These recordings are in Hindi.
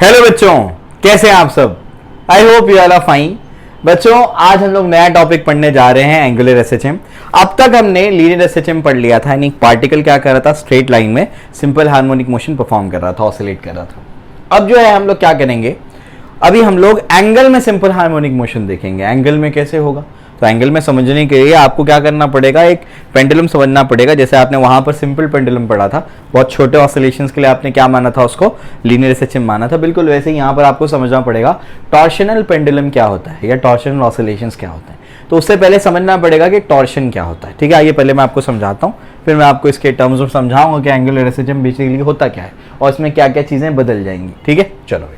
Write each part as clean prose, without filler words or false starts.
हेलो बच्चों, कैसे हैं आप सब। I hope you all are fine. बच्चों, आज हम लोग नया टॉपिक पढ़ने जा रहे हैं, एंगुलर एसएचएम। अब तक हमने लीनियर एसएचएम पढ़ लिया था, यानी पार्टिकल क्या कर रहा था, स्ट्रेट लाइन में सिंपल हार्मोनिक मोशन परफॉर्म कर रहा था, ऑसिलेट कर रहा था। अब जो है हम लोग क्या करेंगे, अभी हम लोग एंगल में सिंपल हार्मोनिक मोशन देखेंगे। एंगल में कैसे होगा, तो एंगल में समझने के लिए आपको क्या करना पड़ेगा, एक पेंडुलम समझना पड़ेगा। जैसे आपने वहां पर सिंपल पेंडुलम पढ़ा था, बहुत छोटे ऑसिलेशंस के लिए आपने क्या माना था, उसको लीनियर एसएचएम माना था। बिल्कुल वैसे ही यहाँ पर आपको समझना पड़ेगा टॉर्शनल पेंडुलम क्या होता है या टॉर्शनल ऑसिलेशंस क्या होता है। तो उससे पहले समझना पड़ेगा कि टॉर्शन क्या होता है। ठीक है, आइए पहले मैं आपको समझाता हूँ, फिर मैं आपको इसके टर्म्स में समझाऊंगा कि एंगुलर एसएचएम बेसिकली होता क्या है और इसमें क्या क्या चीजें बदल जाएंगी। ठीक है, चलो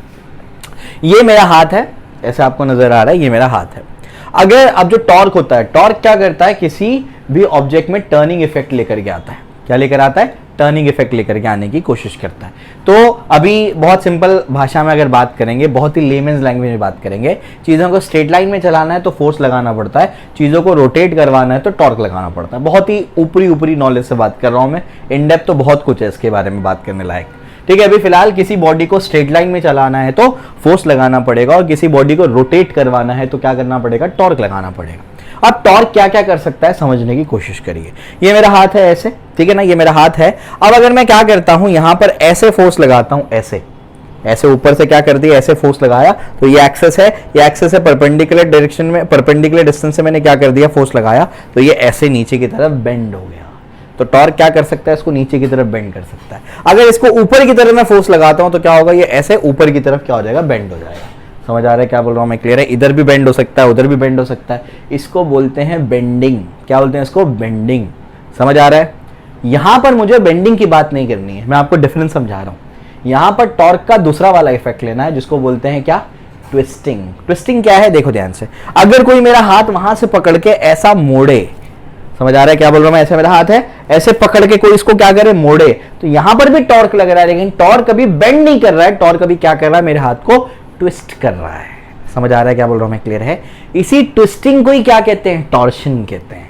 ये मेरा हाथ है, ऐसे आपको नजर आ रहा है, ये मेरा हाथ है। अगर अब जो टॉर्क होता है, टॉर्क क्या करता है, किसी भी ऑब्जेक्ट में टर्निंग इफेक्ट लेकर के आता है। क्या लेकर आता है, टर्निंग इफेक्ट लेकर के आने की कोशिश करता है। तो अभी बहुत सिंपल भाषा में अगर बात करेंगे, बहुत ही लेमेन्स लैंग्वेज में बात करेंगे, चीज़ों को स्ट्रेट लाइन में चलाना है तो फोर्स लगाना पड़ता है, चीज़ों को रोटेट करवाना है तो टॉर्क लगाना पड़ता है। बहुत ही ऊपरी नॉलेज से बात कर रहा हूँ मैं, इन डेप्थ तो बहुत कुछ है इसके बारे में बात करने लायक। ठीक है, अभी फिलहाल किसी बॉडी को स्ट्रेट लाइन में चलाना है तो फोर्स लगाना पड़ेगा, और किसी बॉडी को रोटेट करवाना है तो क्या करना पड़ेगा, टॉर्क लगाना पड़ेगा। अब टॉर्क क्या क्या कर सकता है समझने की कोशिश करिए। ये मेरा हाथ है ऐसे, ठीक है ना, ये मेरा हाथ है। अब अगर मैं क्या करता हूं, यहां पर ऐसे फोर्स लगाता हूं, ऐसे ऐसे ऊपर से क्या कर दिया, ऐसे फोर्स लगाया, तो ये एक्सेस है, ये एक्सेस है, परपेंडिकुलर डायरेक्शन में, परपेंडिकुलर डिस्टेंस से मैंने क्या कर दिया, फोर्स लगाया, तो ये ऐसे नीचे की तरफ बेंड हो गया। तो टॉर्क क्या कर सकता है, इसको नीचे की तरफ बेंड कर सकता है। अगर इसको ऊपर की तरफ मैं फोर्स लगाता हूं तो क्या होगा, ये ऐसे ऊपर की तरफ क्या हो जाएगा, बेंड हो जाएगा। समझ आ रहा है क्या बोल रहा हूं मैं, क्लियर है। इधर भी बेंड हो सकता है, उधर भी बेंड हो सकता है, इसको बोलते हैं बेंडिंग। क्या बोलते हैं इसको, बेंडिंग। समझ आ रहा है। यहां पर मुझे बेंडिंग की बात नहीं करनी है, मैं आपको डिफरेंस समझा रहा हूं। यहां पर टॉर्क का दूसरा वाला इफेक्ट लेना है, जिसको बोलते हैं क्या, ट्विस्टिंग। ट्विस्टिंग क्या है, देखो ध्यान से। अगर कोई मेरा हाथ वहां से पकड़ के ऐसा मोड़े, समझ आ रहा है क्या बोल रहा हूं मैं, ऐसे मेरा हाथ है, ऐसे पकड़ के कोई इसको क्या करे, मोड़े, तो यहां पर भी टॉर्क लग रहा है, लेकिन टॉर्क कभी बेंड नहीं कर रहा है, टॉर्क कभी क्या कर रहा है, मेरे हाथ को ट्विस्ट कर रहा है। समझ आ रहा है क्या बोल रहा हूं मैं, क्लियर है। इसी ट्विस्टिंग को ही क्या कहते हैं, टॉर्शन कहते हैं।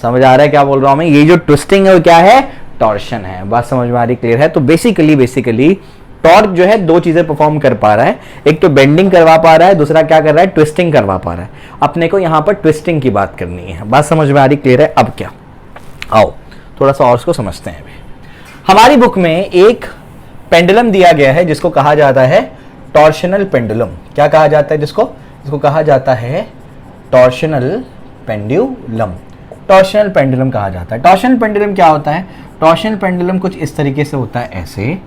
समझ आ रहा है क्या बोल रहा हूं मैं, ये जो ट्विस्टिंग है वो क्या है, टॉर्शन है। बात समझ में आ रही, क्लियर है। तो बेसिकली टॉर्क जो है दो चीजें परफॉर्म कर पा रहा है, एक तो बेंडिंग करवा पा रहा है, दूसरा क्या कर रहा है, ट्विस्टिंग करवा पा रहा है। अपने को यहां पर ट्विस्टिंग की बात करनी है। बात समझ में आ रही, क्लियर है। अब क्या, आओ थोड़ा सा और इसको समझते हैं। अभी हमारी बुक में एक पेंडुलम दिया गया है जिसको कहा जाता है टॉर्शनल पेंडुलम। क्या कहा जाता है जिसको कहा जाता है टॉर्शनल पेंडुलम। टॉर्शनल पेंडुलम कहा जाता है। टॉर्शनल पेंडुलम क्या होता है, टॉर्शनल पेंडुलम कुछ इस तरीके से होता है, ऐसे।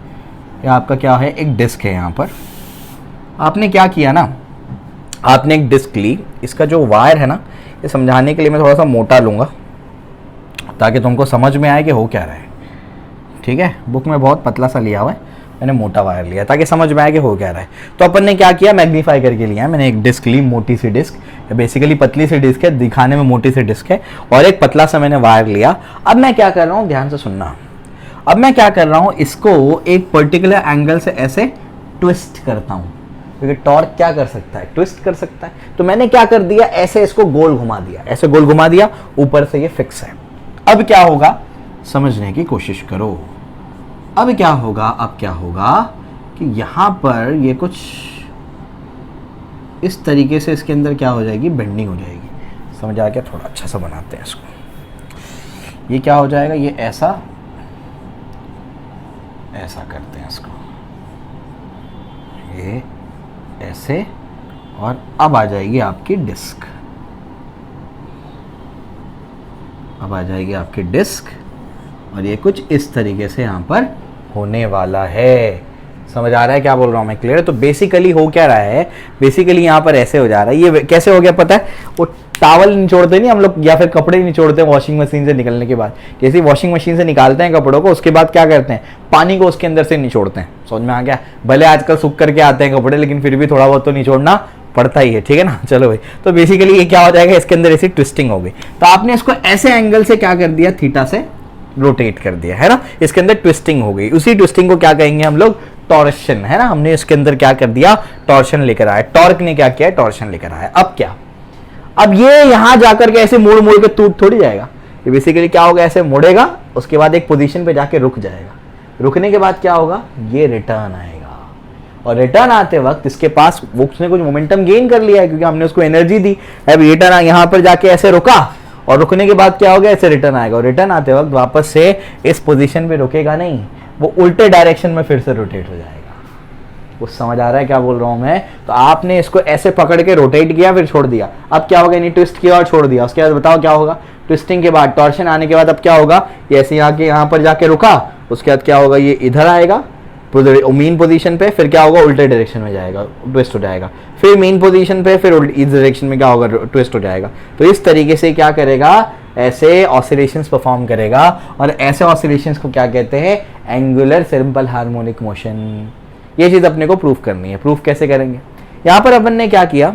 आपका क्या है, एक डिस्क है। यहां पर आपने क्या किया ना, आपने एक डिस्क ली, इसका जो वायर है ना, ये समझाने के लिए मैं थोड़ा सा मोटा लूंगा ताकि तुमको समझ में आए कि हो क्या रहा है। ठीक है, बुक में बहुत पतला सा लिया हुआ है, मैंने मोटा वायर लिया ताकि समझ में आए कि हो क्या रहा है। तो अपन ने क्या किया, मैग्नीफाई करके लिया। मैंने एक डिस्क ली, मोटी सी डिस्क, बेसिकली पतली सी डिस्क है, दिखाने में मोटी सी डिस्क है, और एक पतला सा मैंने वायर लिया। अब मैं क्या कर रहा हूँ, ध्यान से सुनना। अब मैं क्या कर रहा हूं, इसको एक पर्टिकुलर एंगल से ऐसे ट्विस्ट करता हूं, क्योंकि टॉर्क क्या कर सकता है, ट्विस्ट कर सकता है। तो मैंने क्या कर दिया, ऐसे इसको गोल घुमा दिया, ऐसे गोल घुमा दिया, ऊपर से ये फिक्स है। अब क्या होगा, समझने की कोशिश करो। अब क्या होगा कि यहां पर ये कुछ इस तरीके से इसके अंदर क्या हो जाएगी, बेंडिंग हो जाएगी। समझ आ गया, थोड़ा अच्छा सा बनाते हैं इसको। ये क्या हो जाएगा, ये ऐसा करते हैं इसको, ये ऐसे, और अब आ जाएगी आपकी डिस्क। अब आ जाएगी आपकी डिस्क, और ये कुछ इस तरीके से यहां पर होने वाला है। समझ आ रहा है क्या बोल रहा हूं मैं, क्लियर है। तो बेसिकली हो क्या रहा है, बेसिकली यहां पर ऐसे हो जा रहा है। ये कैसे हो गया पता है, वो टावल निचोड़ते नहीं हम लोग, या फिर कपड़े निचोड़ते हैं वॉशिंग मशीन से निकलने के बाद। जैसे वॉशिंग मशीन से निकालते हैं कपड़ों को, उसके बाद क्या करते हैं, पानी को उसके अंदर से निचोड़ते हैं। समझ में आ गया। भले आजकल सूख करके आते हैं कपड़े, लेकिन फिर भी थोड़ा बहुत तो निचोड़ना पड़ता ही है। ठीक है ना, चलो भाई। तो बेसिकली ये क्या हो जाएगा, इसके अंदर ऐसी ट्विस्टिंग हो गई। तो आपने इसको ऐसे एंगल से क्या कर दिया, थीटा से रोटेट कर दिया है ना, इसके अंदर ट्विस्टिंग हो गई। उसी ट्विस्टिंग को क्या कहेंगे हम लोग, टॉर्शन, है ना। हमने इसके अंदर क्या कर दिया, टॉर्शन लेकर आया। टॉर्क ने क्या किया, टॉर्शन लेकर आया। अब क्या, अब ये यहां जाकर के ऐसे मोड़ मोड़ के टूट थोड़ी जाएगा। ये बेसिकली क्या होगा, ऐसे मुड़ेगा, उसके बाद एक पोजीशन पे जाके रुक जाएगा। रुकने के बाद क्या होगा, ये रिटर्न आएगा। और रिटर्न आते वक्त इसके पास उसने कुछ मोमेंटम गेन कर लिया है क्योंकि हमने उसको एनर्जी दी। अब ये टर्न यहाँ पर जाके ऐसे रुका और रुकने के बाद क्या हो गया, ऐसे रिटर्न आएगा और रिटर्न आते वक्त वापस से इस पोजीशन पे रुकेगा नहीं, वो उल्टे डायरेक्शन में फिर से रोटेट हो जाएगा। कुछ समझ आ रहा है क्या बोल रहा हूं मैं? तो आपने इसको ऐसे पकड़ के रोटेट किया फिर छोड़ दिया, अब क्या होगा, यानी ट्विस्ट किया और छोड़ दिया, उसके बाद बताओ क्या होगा, ट्विस्टिंग के बाद टॉर्शन आने के बाद अब क्या होगा, ये ऐसे यहाँ पर जाके रुका, उसके बाद क्या होगा, ये इधर आएगा मेन पोजीशन पे, फिर क्या होगा, उल्टे डायरेक्शन में जाएगा, ट्विस्ट हो जाएगा, फिर मेन पोजीशन पे, फिर इस डायरेक्शन में क्या होगा, ट्विस्ट हो जाएगा। तो इस तरीके से क्या करेगा, ऐसे ऑसिलेशंस परफॉर्म करेगा और ऐसे ऑसिलेशंस को क्या कहते हैं, एंगुलर सिंपल हार्मोनिक मोशन। ये चीज अपने को प्रूफ करनी है। प्रूफ कैसे करेंगे, यहाँ पर अपन ने क्या किया,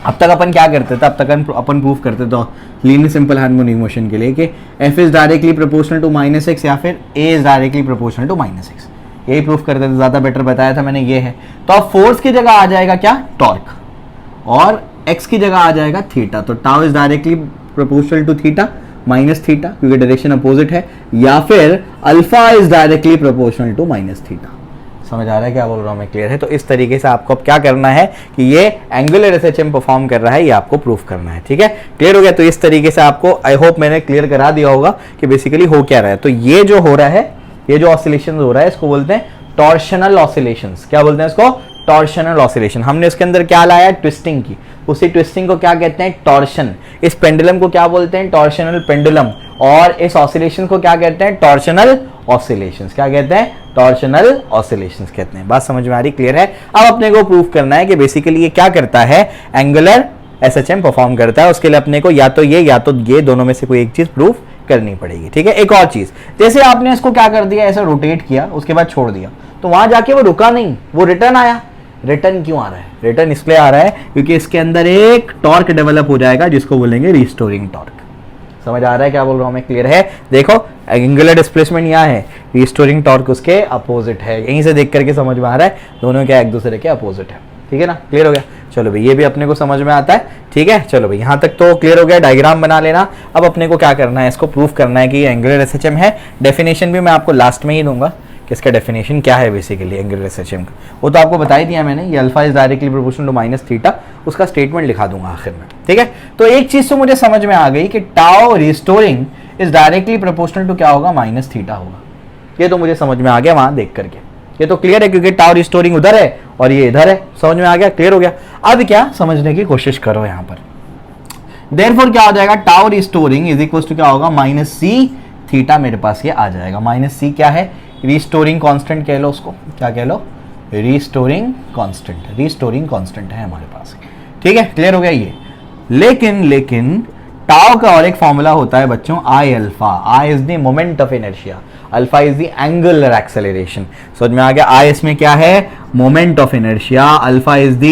अब तक अपन क्या करते थे, अब तक अपन प्रूफ करते थे लीनियर सिंपल हार्मोनिक मोशन के लिए कि F is directly proportional to -x या फिर A is directly proportional to -x, यही प्रूफ करते थे, ज्यादा बेटर बताया था मैंने, ये है। तो अब फोर्स की जगह आ जाएगा क्या, टॉर्क, और x की जगह आ जाएगा थीटा, तो tau is directly proportional to theta minus theta क्योंकि डायरेक्शन अपोजिट है, या फिर alpha is directly proportional to minus theta. समझ आ रहा है क्या बोल रहा हूँ मैं, क्लियर है? तो इस तरीके से आपको अब क्या करना है कि ये एंगुलर एसएचएम परफॉर्म कर रहा है, ये आपको प्रूफ करना है, ठीक है? क्लियर हो गया? तो इस तरीके से आपको आई होप मैंने क्लियर करा दिया होगा कि बेसिकली हो क्या रहा है। तो ये जो हो रहा है, ये जो ऑसिलेशन हो रहा है, इसको बोलते हैं टॉर्शनल ऑसिलेशंस। क्या बोलते हैं इसको, टॉर्शनल ऑसिलेशन। हमने इसके अंदर क्या लाया, ट्विस्टिंग की, उसी ट्विस्टिंग को क्या कहते हैं, टॉर्शन। इस पेंडुलम को क्या बोलते हैं, टॉर्शनल पेंडुलम, और इस ऑसिलेशन को क्या कहते हैं, टॉर्शनल ऑसिलेशंस। क्या कहते हैं, टॉर्शनल ऑसिलेशंस कहते हैं। बात समझ में आ रही, क्लियर है? अब अपने को प्रूफ करना है कि बेसिकली ये क्या करता है, एंगुलर एसएचएम परफॉर्म करता है। उसके लिए अपने को या तो ये दोनों में से कोई एक चीज प्रूफ करनी पड़ेगी, ठीक है? एक और चीज, जैसे आपने इसको क्या कर दिया, ऐसे रोटेट किया, उसके बाद छोड़ दिया, तो वहां जाके वो रुका नहीं, वो रिटर्न आया। रिटर्न क्यों आ रहा है, रिटर्न इसलिए आ रहा है क्योंकि इसके अंदर एक टॉर्क डेवलप हो जाएगा जिसको बोलेंगे रिस्टोरिंग टॉर्क। समझ आ रहा है क्या बोल रहा हूं मैं, क्लियर है? देखो एंगुलर डिस्प्लेसमेंट यहाँ है, रिस्टोरिंग टॉर्क उसके अपोजिट है, यहीं से देख करके समझ में आ रहा है दोनों क्या एक दूसरे के अपोजिट है, ठीक है ना? क्लियर हो गया? चलो भाई, ये भी अपने को समझ में आता है, ठीक है? चलो भाई, यहाँ तक तो क्लियर हो गया, डायग्राम बना लेना। अब अपने को क्या करना है, इसको प्रूफ करना है कि ये एंगुलर एसएचएम है। डेफिनेशन भी मैं आपको लास्ट में ही दूंगा कि इसका डेफिनेशन क्या है बेसिकली एंगुलर एसएचएम का, वो तो आपको बता ही दिया मैंने, ये alpha is directly proportional to minus theta, उसका स्टेटमेंट लिखा दूंगा आखिर में, ठीक है? तो एक चीज तो मुझे समझ में आ गई कि tau restoring is directly proportional to क्या होगा, माइनस थीटा होगा। ये तो मुझे समझ में आ गया वहां देख करके, ये तो क्लियर है क्योंकि टाउ रिस्टोरिंग उधर है और ये इधर है। समझ में आ गया, क्लियर हो गया? अब क्या समझने की कोशिश करो यहाँ पर, देयरफॉर क्या हो जाएगा, tau restoring is equal to क्या होगा, माइनस सी थीटा। मेरे पास ये आ जाएगा, माइनस सी क्या है, रिस्टोरिंग कांस्टेंट कह लो उसको, क्या कह लो, रिस्टोरिंग कांस्टेंट। रिस्टोरिंग कांस्टेंट है हमारे पास, ठीक है? क्लियर हो गया ये? लेकिन टाउ का और एक फॉर्मूला होता है बच्चों, आई alpha. I is the moment of inertia, alpha is the angular acceleration. समझ में आ गया? आई इसमें क्या है, moment of inertia, alpha is the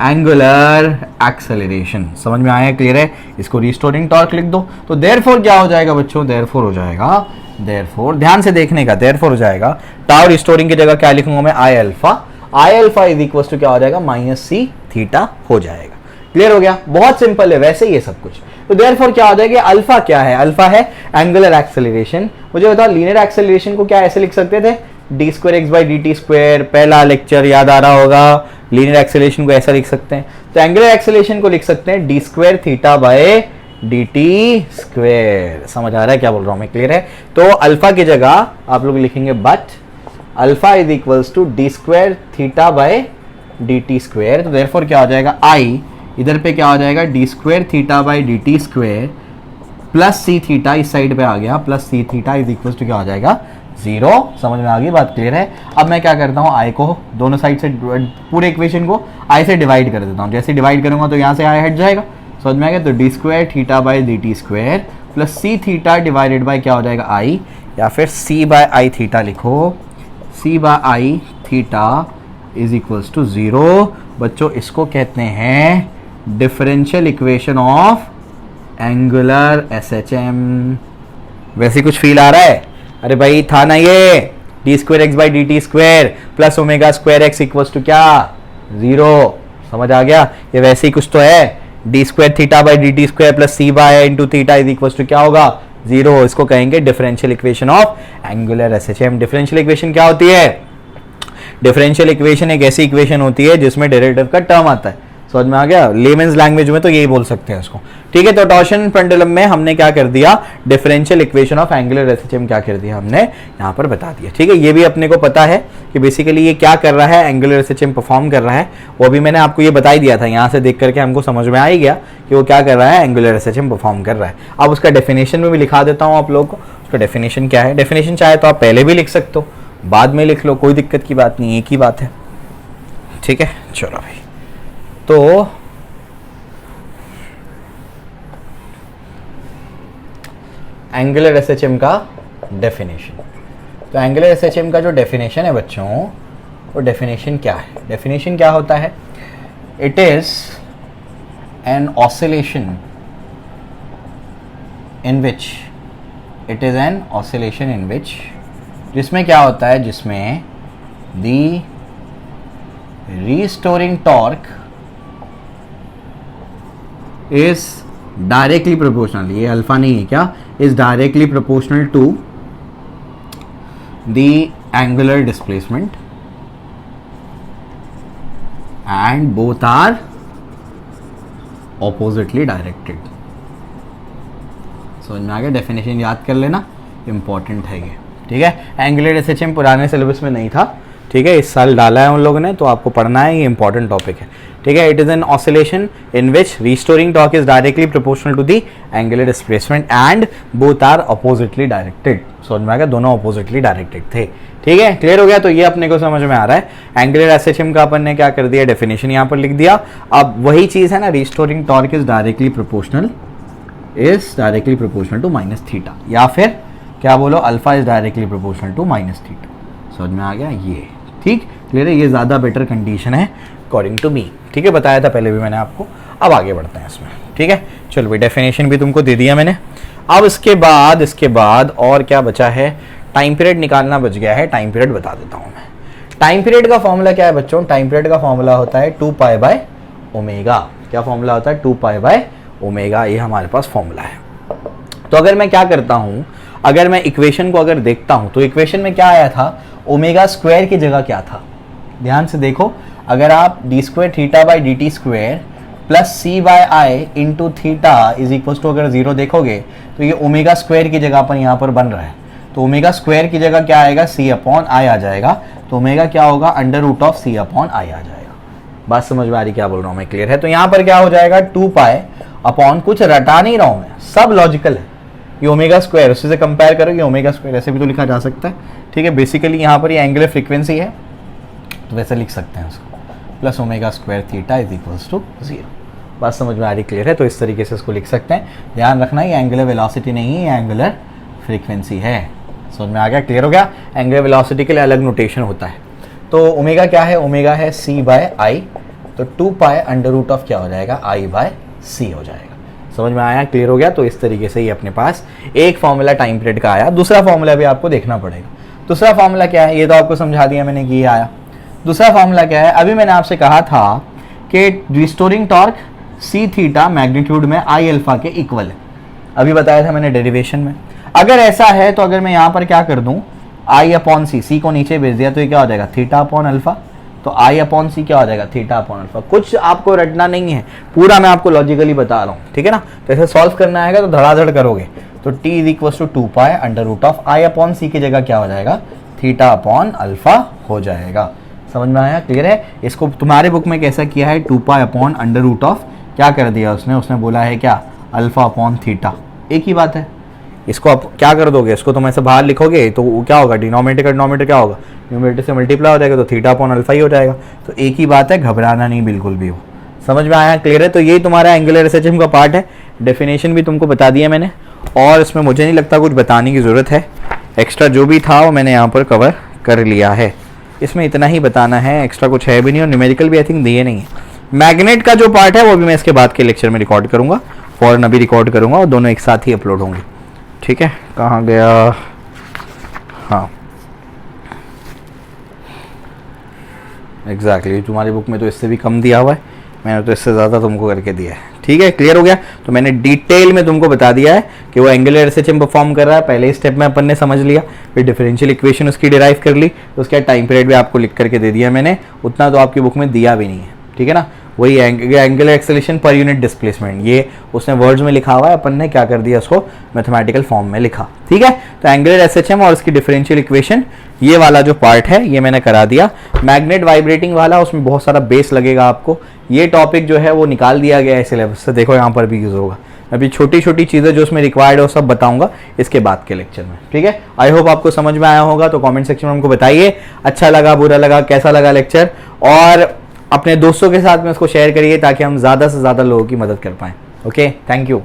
angular acceleration. समझ में आया, क्लियर है? इसको रिस्टोरिंग टॉर्क लिख दो। तो देयरफॉर क्या हो जाएगा बच्चों, देयरफॉर हो जाएगा, देयरफॉर ध्यान से देखने का, देयरफॉर हो जाएगा टाउ रिस्टोरिंग की जगह क्या लिखूंगा मैं, I alpha. I alpha is equal to क्या हो जाएगा, माइनस सी थीटा हो जाएगा। क्लियर हो गया? बहुत सिंपल है वैसे ये सब कुछ। तो देयरफॉर क्या हो जाएगा, अल्फा क्या है, अल्फा है एंगुलर एक्सेलरेशन। मुझे बताओ लीनियर एक्सेलरेशन को क्या ऐसे लिख सकते थे, D square x by d t square, पहला लेक्चर याद आ रहा होगा, लीनियर एक्सेलरेशन को ऐसा लिख सकते हैं। तो एंगुलर एक्सेलरेशन को लिख सकते हैं D square theta by d t square. समझ आ रहा है क्या बोल रहा हूं मैं, क्लियर है? तो अल्फा की जगह आप लोग लिखेंगे but alpha is equals to d square theta by d t square. तो देयरफॉर क्या हो जाएगा, आई इधर पे क्या हो जाएगा, d square theta by d t square plus c theta, इस साइड पे आ गया, plus c theta is equal to क्या हो जाएगा, 0। समझ में आ गई बात, क्लियर है? अब मैं क्या करता हूँ, आई को दोनों साइड से, पूरे इक्वेशन को आई से डिवाइड कर देता हूँ। जैसे डिवाइड करूंगा तो यहाँ से आई हट जाएगा। समझ में आ गया? तो d square theta by d t square plus c theta divided by क्या हो जाएगा, आई, या फिर सी बाय आई थीटा लिखो, C by I theta is equals to 0। बच्चों इसको कहते हैं differential equation of angular SHM. वैसे कुछ फील आ रहा है? अरे भाई था ना ये d square x by d t square plus omega square x equals to क्या, 0। समझ आ गया? ये वैसे ही कुछ तो है, d square theta by d t square plus c by into theta is equals to क्या होगा, 0। इसको कहेंगे differential equation of angular SHM. Differential equation क्या होती है, डिफरेंशियल इक्वेशन एक ऐसी इक्वेशन होती है जिसमें डेरिवेटिव का टर्म आता है, समझ में आ गया, लेमेंस लैंग्वेज में तो यही बोल सकते हैं इसको, ठीक है। तो टॉर्शन पेंडुलम में हमने क्या कर दिया, differential equation of angular SHM क्या कर दिया हमने यहाँ पर बता दिया, ठीक है। ये भी अपने को पता है कि बेसिकली ये क्या कर रहा है, एंगुलर एसएचएम परफॉर्म कर रहा है, वो भी मैंने आपको ये बता ही दिया था, यहाँ से देख करके हमको समझ में आ ही गया कि वो क्या कर रहा है, एंगुलर एसएचएम परफॉर्म कर रहा है। अब उसका डेफिनेशन में भी लिखा देता हूँ आप लोगों को, उसका डेफिनेशन क्या है। डेफिनेशन चाहे तो आप पहले भी लिख सकते हो, बाद में लिख लो, कोई दिक्कत की बात नहीं, एक ही बात है, ठीक है। चलो भाई, तो एंगुलर एसएचएम का डेफिनेशन, तो एंगुलर एसएचएम का जो डेफिनेशन है बच्चों, वो डेफिनेशन क्या है, डेफिनेशन क्या होता है, it is an oscillation in which, it is an oscillation in which, जिसमें क्या होता है, जिसमें the restoring torque is directly proportional, ये अल्फा नहीं है क्या, is directly proportional to the angular displacement and both are oppositely directed. समझ में आ गया, डेफिनेशन याद कर लेना, इंपॉर्टेंट है ये, ठीक है। एंगुलर एसएचएम पुराने सिलेबस में नहीं था, ठीक है, इस साल डाला है उन लोगों ने, तो आपको पढ़ना है, ये इंपॉर्टेंट टॉपिक है, ठीक है। It is an oscillation in which restoring torque is directly proportional to the angular displacement and both are oppositely directed. समझ में आ गया, दोनों अपोजिटली डायरेक्टेड थे, ठीक है, क्लियर हो गया। तो ये अपने को समझ में आ रहा है, एंगुलर एसएचएम का अपन ने क्या कर दिया, डेफिनेशन यहाँ पर लिख दिया। अब वही चीज है ना, restoring torque is directly proportional to minus theta, या फिर क्या बोलो, alpha is directly proportional to minus theta. समझ में आ गया ये, ठीक, क्लियर है, ये ज़्यादा बेटर कंडीशन है अकॉर्डिंग टू मी, ठीक है, बताया था पहले भी मैंने आपको। अब आगे बढ़ते हैं इसमें, ठीक है। चलो भाई, डेफिनेशन भी तुमको दे दिया मैंने। अब इसके बाद और क्या बचा है, टाइम पीरियड निकालना बच गया है, टाइम पीरियड बता देता हूँ मैं। टाइम पीरियड का फॉर्मूला क्या है बच्चों, टाइम पीरियड का फॉर्मूला होता है 2π/ω। क्या फॉर्मूला होता है, 2π/ω, ये हमारे पास फॉर्मूला है। तो अगर मैं क्या करता हूँ, अगर मैं इक्वेशन को अगर देखता हूँ, तो इक्वेशन में क्या आया था, ओमेगा स्क्वायर की जगह क्या था, ध्यान से देखो, अगर आप d² θ/dt² plus c/i into theta is equal to अगर 0 देखोगे, तो ये ओमेगा स्क्वायर की जगह पर यहाँ पर बन रहा है, तो ओमेगा स्क्वायर की जगह क्या आएगा, c/i आ जाएगा, तो ओमेगा क्या होगा, √c/i आ जाएगा। बात समझ में आ रही क्या बोल रहा हूँ मैं, क्लियर है। तो यहाँ पर क्या हो जाएगा, 2π कुछ रटा नहीं रहा हूँ मैं, सब लॉजिकल है, ये ओमेगा स्क्वायर, उससे से कंपेयर करो, ये ओमेगा स्क्वायर ऐसे भी तो लिखा जा सकता है, ठीक है। बेसिकली यहाँ पर ये एंगुलर फ्रीक्वेंसी है, तो वैसे लिख सकते हैं उसको, plus omega square theta is equals to 0। बात समझ में आ रही, क्लियर है। तो इस तरीके से इसको लिख सकते हैं, ध्यान रखना ये एंगुलर वेलोसिटी नहीं है, ये एंगुलर फ्रीक्वेंसी है। समझ में आ गया, क्लियर हो गया। एंगुलर वेलोसिटी के लिए अलग नोटेशन होता है। तो ओमेगा क्या है, ओमेगा है c/i, तो 2π क्या हो जाएगा, i/c हो जाएगा। समझ में आया, क्लियर हो गया। तो इस तरीके से ही अपने पास एक फॉर्मूला टाइम पीरियड का आया। दूसरा फॉर्मूला भी आपको देखना पड़ेगा। दूसरा फॉर्मूला क्या है, ये तो आपको समझा दिया मैंने कि ये आया। दूसरा फॉर्मूला क्या है, अभी मैंने आपसे कहा था कि restoring torque C theta magnitude में आई अल्फा के इक्वल है, अभी बताया था मैंने डेरिवेशन में। अगर ऐसा है तो अगर मैं यहाँ पर क्या कर दूँ, आई अपॉन सी को नीचे भेज दिया, तो ये क्या हो जाएगा, थीटा अपॉन अल्फा। तो आई अपॉन सी क्या हो जाएगा, थीटा अपॉन अल्फा। कुछ आपको रटना नहीं है, पूरा मैं आपको लॉजिकली बता रहा हूँ, ठीक है ना। तो ऐसे सॉल्व करना आएगा तो धड़ाधड़ करोगे। तो t is equal to 2π I upon C की जगह क्या हो जाएगा, थीटा अपॉन अल्फा हो जाएगा। समझ में आया, क्लियर है। इसको तुम्हारे बुक में कैसा किया है, 2π क्या कर दिया उसने बोला है क्या, अल्फा अपॉन थीटा, एक ही बात है। इसको आप क्या कर दोगे, इसको तुम ऐसे बाहर लिखोगे तो वो क्या होगा, डिनोमिनेटर का डिनोमिनेटर क्या होगा, न्यूमरेटर से मल्टीप्लाई हो जाएगा, तो थीटा अपॉन अल्फा ही हो जाएगा। तो एक ही बात है, घबराना नहीं बिल्कुल भी हो। समझ में आया, क्लियर है। तो यही तुम्हारा एंगुलर एसएचएम का पार्ट है। डेफिनेशन भी तुमको बता दिया मैंने, और इसमें मुझे नहीं लगता कुछ बताने की ज़रूरत है। एक्स्ट्रा जो भी था वो मैंने यहाँ पर कवर कर लिया है। इसमें इतना ही बताना है, एक्स्ट्रा कुछ है भी नहीं, और न्यूमेरिकल भी आई थिंक दिए नहीं है। मैग्नेट का जो पार्ट है वो भी मैं इसके बाद के लेक्चर में रिकॉर्ड करूँगा, फॉरन अभी रिकॉर्ड करूँगा, और दोनों एक साथ ही अपलोड होंगे, ठीक है। कहाँ गया, हाँ एग्जैक्टली, तुम्हारी बुक में तो इससे भी कम दिया हुआ है, मैंने तो इससे ज़्यादा तुमको करके दिया है। ठीक है, क्लियर हो गया। तो मैंने डिटेल में तुमको बता दिया है कि वो एंगुलर एसएचएम परफॉर्म कर रहा है, पहले स्टेप में अपन ने समझ लिया, फिर डिफरेंशियल इक्वेशन उसकी डिराइव कर ली, तो उसका टाइम पीरियड भी आपको लिख करके दे दिया मैंने, उतना तो आपकी बुक में दिया भी नहीं है, ठीक है ना। वही angular acceleration per unit displacement, ये उसने वर्ड्स में लिखा हुआ है, अपन ने क्या कर दिया उसको मैथमेटिकल फॉर्म में लिखा, ठीक है। तो एंगुलर एसएचएम और उसकी डिफरेंशियल इक्वेशन, ये वाला जो पार्ट है ये मैंने करा दिया। मैग्नेट वाइब्रेटिंग वाला, उसमें बहुत सारा बेस लगेगा आपको, ये टॉपिक जो है वो निकाल दिया गया है सिलेबस से, देखो यहाँ पर भी यूज होगा। अभी छोटी छोटी चीज़ें जो उसमें रिक्वायर्ड है वो सब बताऊंगा इसके बाद के लेक्चर में, ठीक है। आई होप आपको समझ में आया होगा, तो कमेंट सेक्शन में हमको बताइए अच्छा लगा, बुरा लगा, कैसा लगा लेक्चर, और अपने दोस्तों के साथ में उसको शेयर करिए ताकि हम ज़्यादा से ज़्यादा लोगों की मदद कर पाएँ। Okay, thank you.